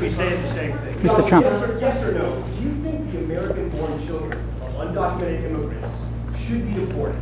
be saying the same thing. Mr. Trump. Yes or no? Do you think the American-born children of undocumented immigrants should be deported?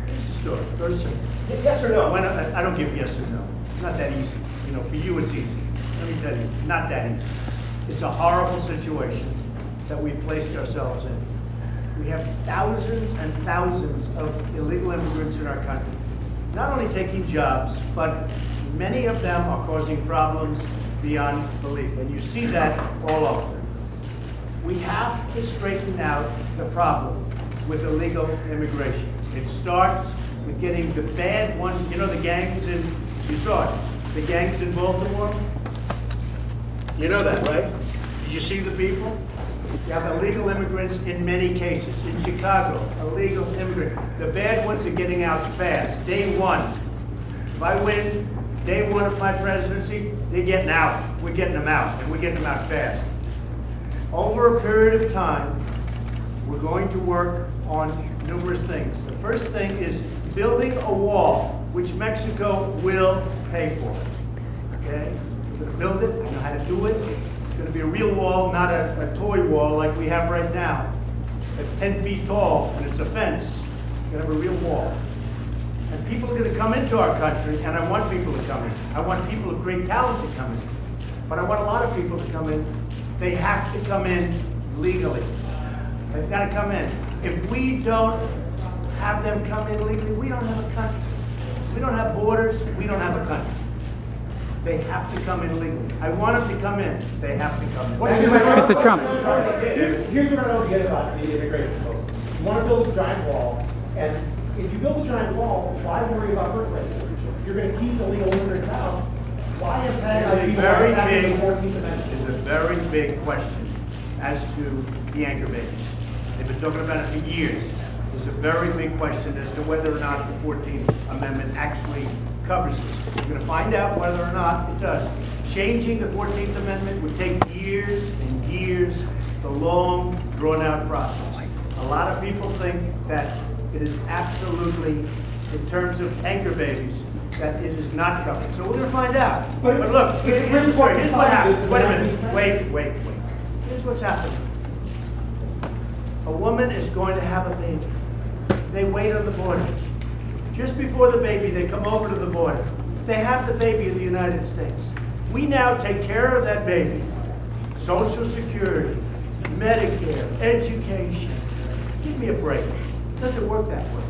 It's a story. Very simple. Yes or no? I don't give yes or no. It's not that easy. You know, for you it's easy. Let me tell you, not that easy. It's a horrible situation that we've placed ourselves in. We have thousands and thousands of illegal immigrants in our country, not only taking jobs, but many of them are causing problems beyond belief. And you see that all over. We have to straighten out the problem with illegal immigration. It starts with getting the bad ones, you know, the gangs in, you saw it, the gangs in Baltimore. You know that, right? Did you see the people? You have illegal immigrants in many cases. In Chicago, illegal immigrants. The bad ones are getting out fast. Day one. If I win day one of my presidency, they're getting out. We're getting them out, and we're getting them out fast. Over a period of time, we're going to work on numerous things. The first thing is building a wall, which Mexico will pay for. Okay? We're going to build it. I know how to do it. It's going to be a real wall, not a toy wall like we have right now. It's 10 feet tall, and it's a fence. We're going to have a real wall. And people are going to come into our country, and I want people to come in. I want people of great talent to come in. But I want a lot of people to come in. They have to come in legally. They've got to come in. If we don't have them come in legally, we don't have a country. We don't have borders, we don't have a country. They have to come in legally. I want them to come in. They have to come in. Mr. Trump. Here's what I don't get about the immigration folks. You want to build a giant wall, and if you build a giant wall, why worry about birth rates? If you're going to keep illegal immigrants out, why impact the 14th Amendment? It's a very big question as to the anchor babies. They've been talking about it for years. It's a very big question as to whether or not the 14th Amendment actually covers this. We're going to find out whether or not it does. Changing the 14th Amendment would take years and years, the long, drawn-out process. A lot of people think that it is absolutely, in terms of anchor babies, that it is not covered. So we're going to find out. But look, here's the story. Here's what happens. Wait a minute. Wait. Here's what's happening. A woman is going to have a baby. They wait on the border. Just before the baby, they come over to the border. They have the baby in the United States. We now take care of that baby. Social Security, Medicare, education. Give me a break. It doesn't work that way.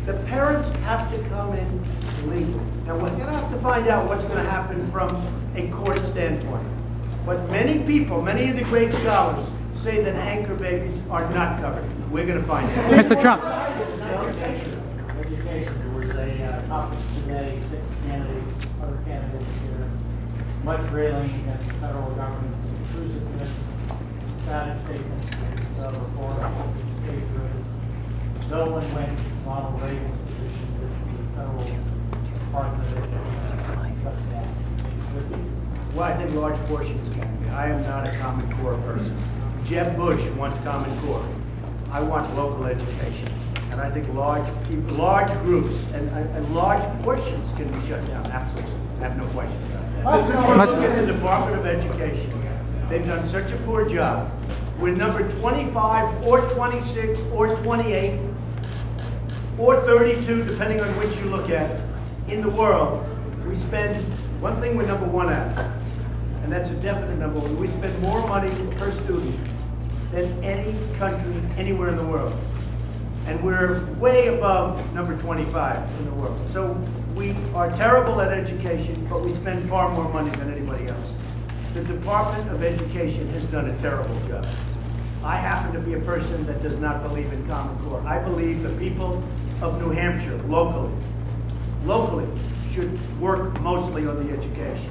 The parents have to come in legally. Now, we're going to have to find out what's going to happen from a court standpoint. But many people, many of the great scholars, say that anchor babies are not covered. We're going to find out. Mr. Trump. Education. There was a conference today, 6 candidates, other candidates here, much railing against the federal government's intrusiveness, static statements, reform of the state grid. No one went Ronald Reagan's position that the federal Department of Education shut down. Well, I think large portions can be. I am not a Common Core person. Jeb Bush wants Common Core. I want local education. And I think large groups and large portions can be shut down, absolutely. I have no question about that. Look at the Department of Education. They've done such a poor job. We're number 25 or 26 or 28 or 32, depending on which you look at, in the world. We spend, one thing we're number 1 at, and that's a definite number 1. We spend more money per student than any country anywhere in the world. And we're way above number 25 in the world. So we are terrible at education, but we spend far more money than anybody else. The Department of Education has done a terrible job. I happen to be a person that does not believe in Common Core. I believe the people of New Hampshire, locally, should work mostly on the education.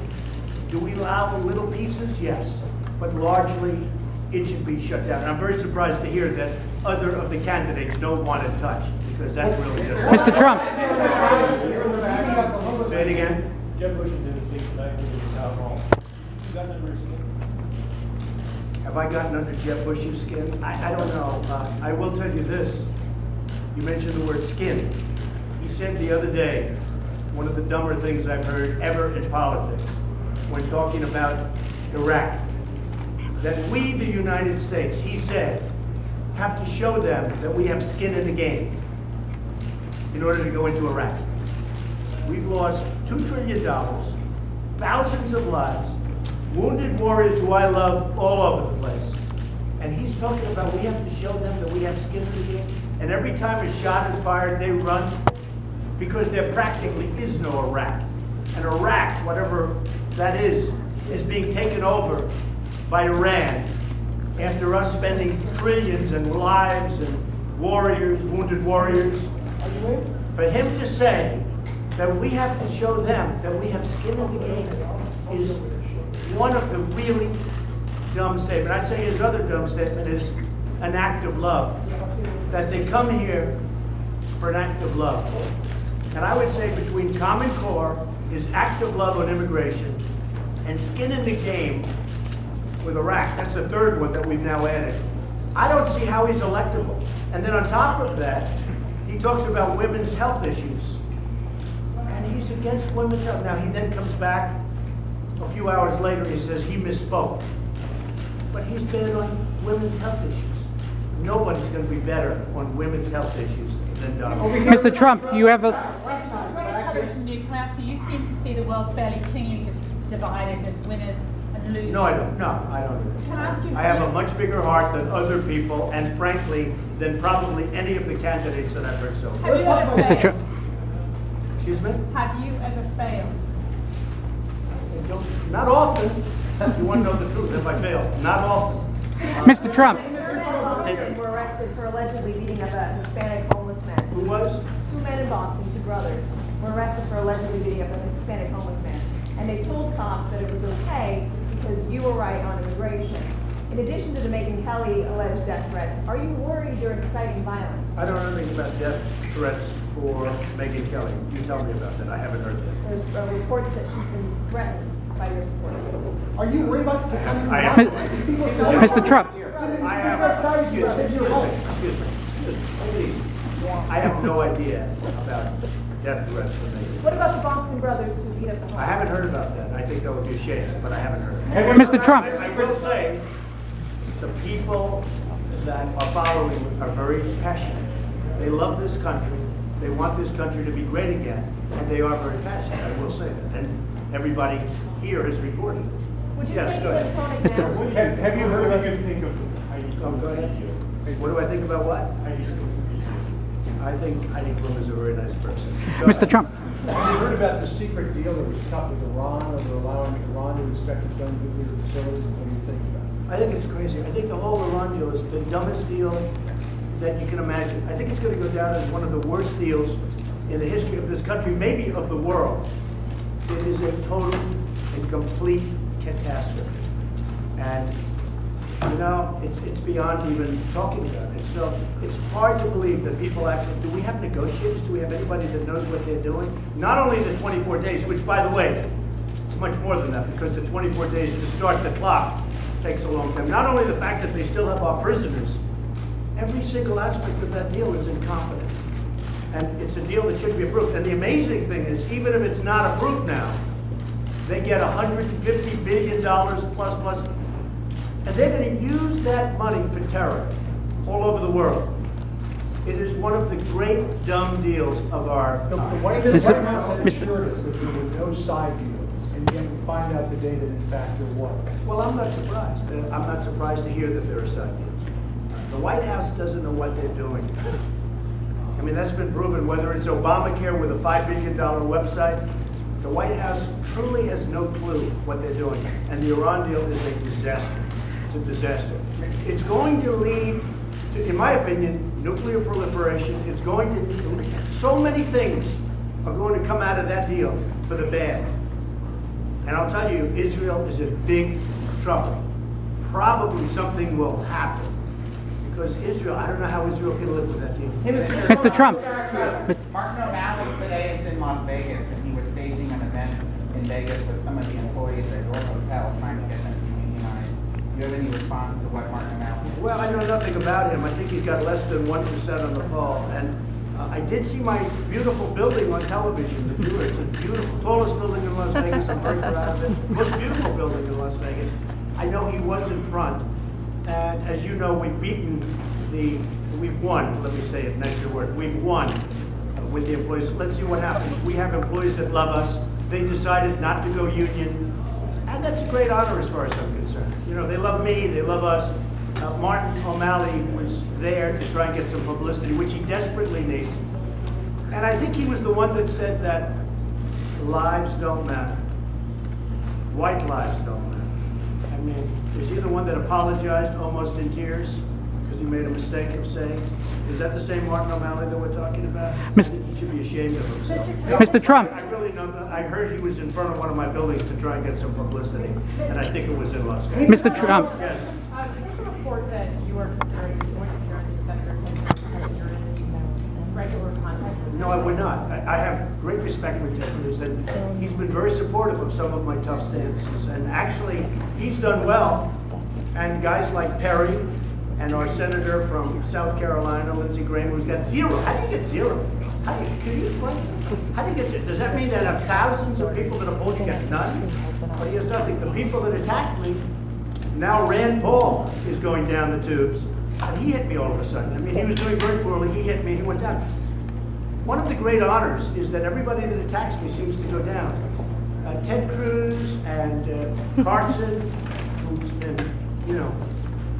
Do we allow little pieces? Yes. But largely, it should be shut down. And I'm very surprised to hear that other of the candidates don't want it touched, because that really doesn't. Mr. Trump. Say it again. Jeb Bush is in the state tonight with the town hall. You got under his skin? Have I gotten under Jeb Bush's skin? I don't know. I will tell you this. You mentioned the word skin. He said the other day, one of the dumber things I've heard ever in politics, when talking about Iraq, that we, the United States, he said, have to show them that we have skin in the game in order to go into Iraq. We've lost $2 trillion, thousands of lives, wounded warriors who I love all over the place. And he's talking about we have to show them that we have skin in the game. And every time a shot is fired, they run because there practically is no Iraq. And Iraq, whatever that is being taken over by Iran after us spending trillions and lives and warriors, wounded warriors. For him to say that we have to show them that we have skin in the game is one of the really dumb statements. I'd say his other dumb statement is an act of love. That they come here for an act of love. And I would say between Common Core, his act of love on immigration, and skin in the game with Iraq, that's the third one that we've now added, I don't see how he's electable. And then on top of that, he talks about women's health issues. And he's against women's health. Now he then comes back a few hours later and he says he misspoke. But he's bad on women's health issues. Nobody's going to be better on women's health issues than Donald Trump. Mr. Trump, you have a... British television news, can I ask you seem to see the world fairly cleanly divided as winners and losers. No, I don't. No, I don't. Can I ask you? I have a much bigger heart than other people, and frankly, than probably any of the candidates that I've heard so far. Have you ever Mr. Trump. failed? Excuse me? Have you ever failed? Not often. You want to know the truth? If I fail, not often. Mr. Trump. Were arrested for allegedly beating up a Hispanic homeless man. Who was? Two men in Boston, two brothers, were arrested for allegedly beating up a Hispanic homeless man. And they told cops that it was okay because you were right on immigration. In addition to the Megyn Kelly alleged death threats, are you worried you're inciting violence? I don't know anything about death threats for Megyn Kelly. You tell me about that. I haven't heard that. There's reports that she's been threatened by your supporters. Are you worried about the kind of I am. Mr. Trump. I have no idea about death threats for Megyn. What about the Boston brothers who beat up the homeless? I haven't heard about that. I think that would be a shame, but I haven't heard. Mr. Trump. I will say, the people that are following are very passionate. They love this country. They want this country to be great again, and they are very passionate. I will say that, and everybody here has reported it. Would you Yes, say go you ahead. would tone it down? Have you heard of it? Go ahead. What do I think about what? I think Heidi Klum is a very nice person. Go Mr. ahead. Trump. Have you heard about the secret deal that was cut with Iran over allowing Iran to inspect its own nuclear facilities? And what do you think about it? I think it's crazy. I think the whole Iran deal is the dumbest deal that you can imagine. I think it's going to go down as one of the worst deals in the history of this country, maybe of the world. It is a total and complete catastrophe. And, you know, it's beyond even talking about it. So it's hard to believe that people actually, do we have negotiators? Do we have anybody that knows what they're doing? Not only the 24 days, which, by the way, it's much more than that, because the 24 days to start the clock takes a long time. Not only the fact that they still have our prisoners, every single aspect of that deal is incompetent. And it's a deal that should be approved. And the amazing thing is, even if it's not approved now, they get $150 billion plus. And they're going to use that money for terror all over the world. It is one of the great dumb deals of our The time. White House had assured us that there were no side deals, and yet we find out today that in fact there was. Well, I'm not surprised. I'm not surprised to hear that there are side deals. The White House doesn't know what they're doing. I mean, that's been proven, whether it's Obamacare with a $5 billion website. The White House truly has no clue what they're doing. And the Iran deal is a disaster. It's a disaster. It's going to lead to, in my opinion, nuclear proliferation. It's going to, so many things are going to come out of that deal for the bad. And I'll tell you, Israel is in big trouble. Probably something will happen. Because Israel, I don't know how Israel can live with that deal. Mr. Trump. Martin O'Malley today is in Las Vegas, and he was staging an event in Vegas with some of the employees at your hotel trying to get them to unionize. Do you have any response to what Martin O'Malley said? Well, I know nothing about him. I think he's got less than 1% on the poll. And I did see my beautiful building on television, the viewer. It's a beautiful, tallest building in Las Vegas. I'm very proud of it. Most beautiful building in Las Vegas. I know he was in front. And as you know, we've won, let me say it, nicer word. We've won with the employees. Let's see what happens. We have employees that love us. They decided not to go union. And that's a great honor as far as I'm concerned. You know, they love me, they love us. Martin O'Malley was there to try and get some publicity, which he desperately needs. And I think he was the one that said that lives don't matter. White lives don't matter. I mean, is he the one that apologized almost in tears because he made a mistake of saying? Is that the same Martin O'Malley that we're talking about? I think he should be ashamed of himself. Mr. Trump. I really know that. I heard he was in front of one of my buildings to try and get some publicity, and I think it was in Las Vegas. Mr. Trump. Yes. There's a report that you are considering joining the sector because you're in regular contact with. No, I would not. I have great respect for Ted Cruz, and he's been very supportive of some of my tough stances. And actually, he's done well. And guys like Perry and our senator from South Carolina, Lindsey Graham, who's got zero. How do you get zero? Can you explain? How do you get zero? Does that mean that of thousands of people that opposed you get none? But he has nothing. The people that attacked me, now Rand Paul is going down the tubes. And he hit me all of a sudden. I mean, he was doing very poorly. He hit me. He went down. One of the great honors is that everybody that attacks me seems to go down. Ted Cruz and Carson, who's been, you know,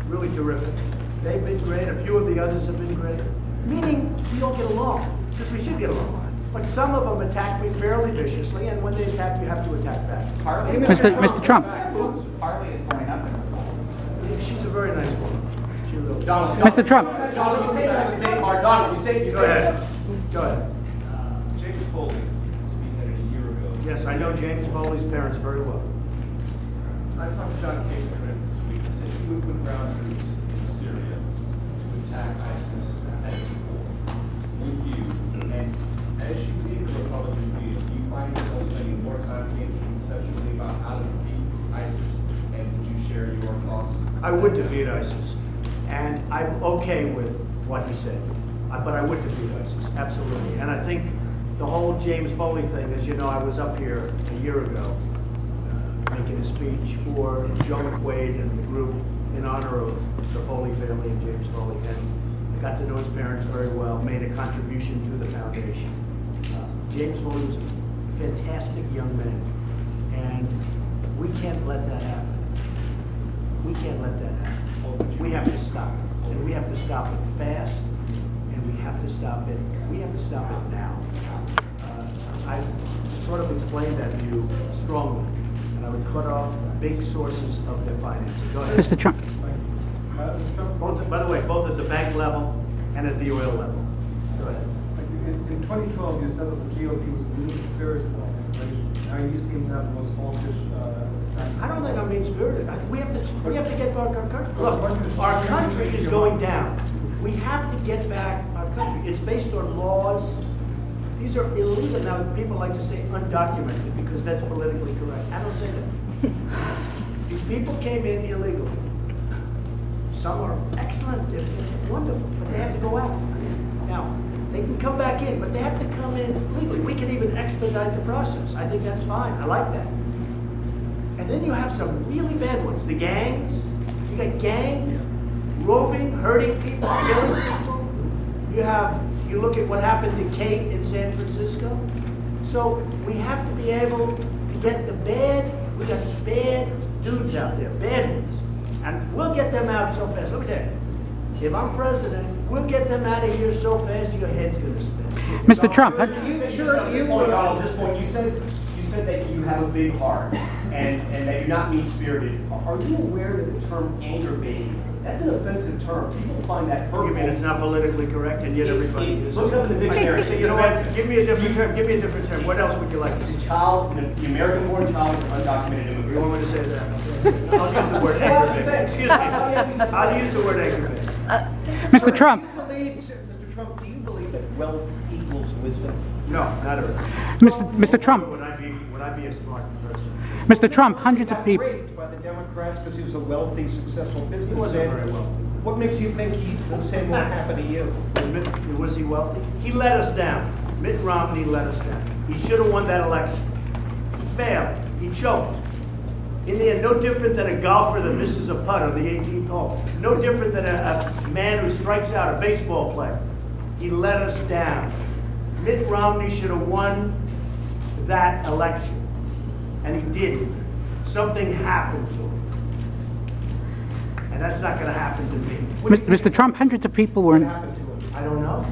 really terrific. They've been great. A few of the others have been great. Meaning we don't get along, because we should get along. But some of them attack me fairly viciously, and when they attack, you have to attack back. Mr. Trump. Harley is going up in the polls. Yeah, she's a very nice woman. She really is. Mr. Trump. Donald, you say that's the big part. Donald, you say. Go ahead. Go ahead. James Foley was beheaded a year ago. Yes, I know James Foley's parents very well. I talked to John Casey this week. He said he would put ground troops in Syria to attack ISIS at its core. Would you, and as you leave the Republican field, do you find yourself spending more time thinking conceptually about how to defeat ISIS? And would you share your thoughts? I would defeat ISIS. And I'm okay with what he said. But I would defeat ISIS, absolutely. And I think the whole James Foley thing, as you know, I was up here a year ago making a speech for Joe McQuaid and the group in honor of the Foley family and James Foley. And I got to know his parents very well, made a contribution to the foundation. James Foley was a fantastic young man. And we can't let that happen. We can't let that happen. We have to stop it. And we have to stop it fast. And we have to stop it. We have to stop it now. I sort of explained that to you strongly. And I would cut off big sources of their financing. Go ahead. Mr. Trump. Both, by the way, both at the bank level and at the oil level. Go ahead. In 2012, you said that the GOP was mean-spirited about immigration. Now you seem to have the most hawkish stance. I don't think I'm mean-spirited. We have to get back our country. Look, our country is going down. We have to get back our country. It's based on laws. These are illegal. Now, people like to say undocumented because that's politically correct. I don't say that. These people came in illegally. Some are excellent, they're wonderful, but they have to go out. Now, they can come back in, but they have to come in legally. We can even expedite the process. I think that's fine. I like that. And then you have some really bad ones. The gangs. You got gangs roving, hurting people, killing people. You look at what happened to Kate in San Francisco. So we have to be able to get we got bad dudes out there, bad ones. And we'll get them out so fast. Let me tell you, if I'm president, we'll get them out of here so fast your head's gonna spin. Mr. Trump. Donald, this point, you said that you have a big heart and that you're not mean-spirited. Are you aware that the term anger baiting, that's an offensive term? People find that hurtful. You mean it's not politically correct and yet everybody is? Look up in the dictionary. So you know what? Give me a different term. Give me a different term. What else would you like to The say? child, the American-born child of undocumented You immigrant. want me to say that? I'll use the word aggravate. Excuse me. I'll use the word aggravate. Mr. Trump. Mr. Trump, do you believe that wealth equals wisdom? No, not at all. Mr. Trump. Would I be a smart person? Mr. Trump, hundreds of people. Raped by the Democratic Democrats because he was a wealthy, successful businessman? He wasn't very wealthy. What makes you think the same won't happen to you? Was he wealthy? He let us down. Mitt Romney let us down. He should have won that election. He failed. He choked. In the end, no different than a golfer that misses a putt on the 18th hole. No different than a man who strikes out a baseball player. He let us down. Mitt Romney should have won that election. And he didn't. Something happened to him. And that's not going to happen to me. Mr. Trump, hundreds of people were What in... happened to him? I don't know.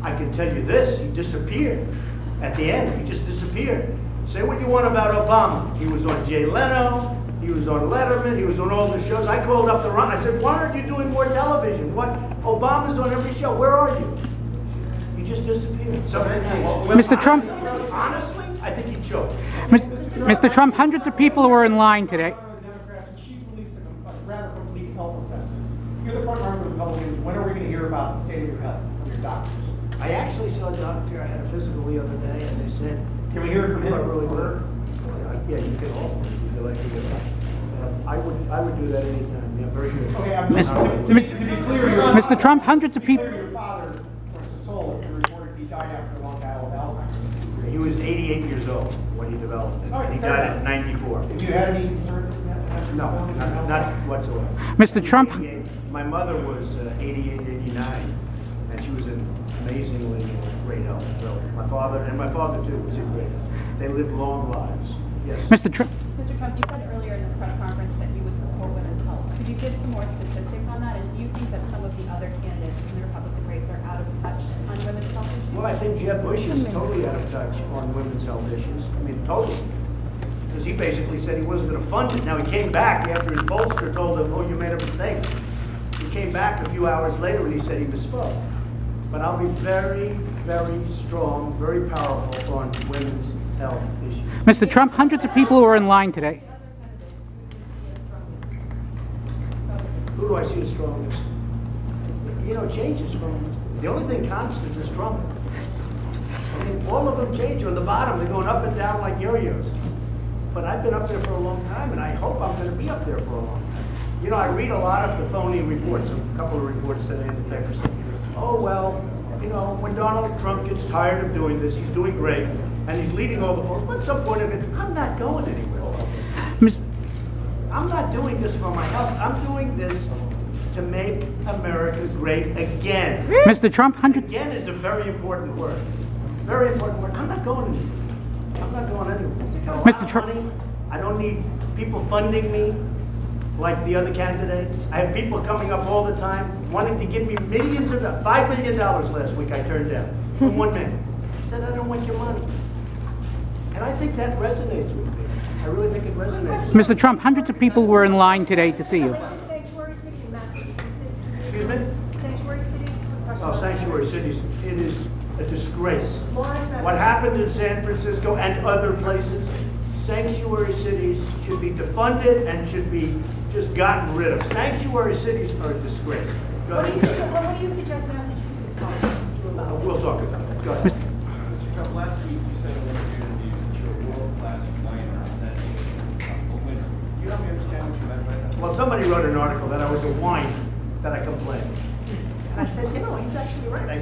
I can tell you this, he disappeared. At the end, he just disappeared. Say what you want about Obama. He was on Jay Leno, he was on Letterman, he was on all the shows. I called up the run. I said, why aren't you doing more television? What? Obama's on every show. Where are you? He just disappeared. So, Mr. Trump, honestly, I think he choked. Mr. Trump, hundreds of people were in line today. The Democrats, and she's released a rather complete health assessment. You're the front runner of the Republicans. When are we going to hear about the state of your health from your doctors? I actually saw a doctor. I had a physical the other day, and they said, Can we hear it from him? I really were. Yeah, you can all. I would do that anytime. Yeah, very good. Okay, Mr. to be clear, Mr. Trump, hundreds of people... your father, bless his soul, reported he died after a long battle with Alzheimer's. He was 88 years old when he developed it, All right, and he fair died enough. at 94. Have you had any concerns with that? No, not whatsoever. Mr. Trump, 88. My mother was 88, 89, and she was in amazingly great health. So my father too was in great health. They lived long lives. Yes. Mr. Trump, Mr. Trump, you said earlier in this press conference that you would support women's health. Could you give some more statistics on that? And do you think that some of the other candidates in the Republican race are out of touch on women's health issues? Well, I think Jeb Bush is totally out of touch on women's health issues. I mean, totally. Because he basically said he wasn't going to fund it. Now, he came back after his pollster told him, oh, you made a mistake. He came back a few hours later and he said he misspoke. But I'll be very, very strong, very powerful on women's health issues. Mr. Trump, hundreds of people were in line today. Who do I see as strongest? You know, it changes from, the only thing constant is Trump. I mean, all of them change on the bottom. They're going up and down like yo-yos. But I've been up there for a long time, and I hope I'm going to be up there for a long time. You know, I read a lot of the phony reports, a couple of reports today in the paper saying, oh, well, you know, when Donald Trump gets tired of doing this, he's doing great, and he's leading all the polls, but at some point of it, I'm not going anywhere. Mis- I'm not doing this for my health. I'm doing this to make America great again. Mr. Trump, hundreds... Again is a very important word. Very important word. I'm not going anywhere. I'm not going anywhere. Mr. Trump. Money. I don't need people funding me like the other candidates. I have people coming up all the time wanting to give me millions of dollars. $5 million last week I turned down from one man. I said, I don't want your money. And I think that resonates with me. I really think it resonates. Mr. Trump, hundreds of people were in line today to see you. Excuse me? Sanctuary cities. Oh, sanctuary cities. It is a disgrace. What happened in San Francisco and other places, sanctuary cities should be defunded and should be just gotten rid of. Sanctuary cities are a disgrace. Go What do ahead. you suggest Massachusetts politicians do about it? We'll talk about it. Go ahead. Mr. Trump, last week you said in one of your interviews that you're a world-class whiner, that makes you a winner. Do you help me understand what you meant by that? Well, somebody wrote an article that I was a whiner, that I complained. And I said, you know, he's actually right.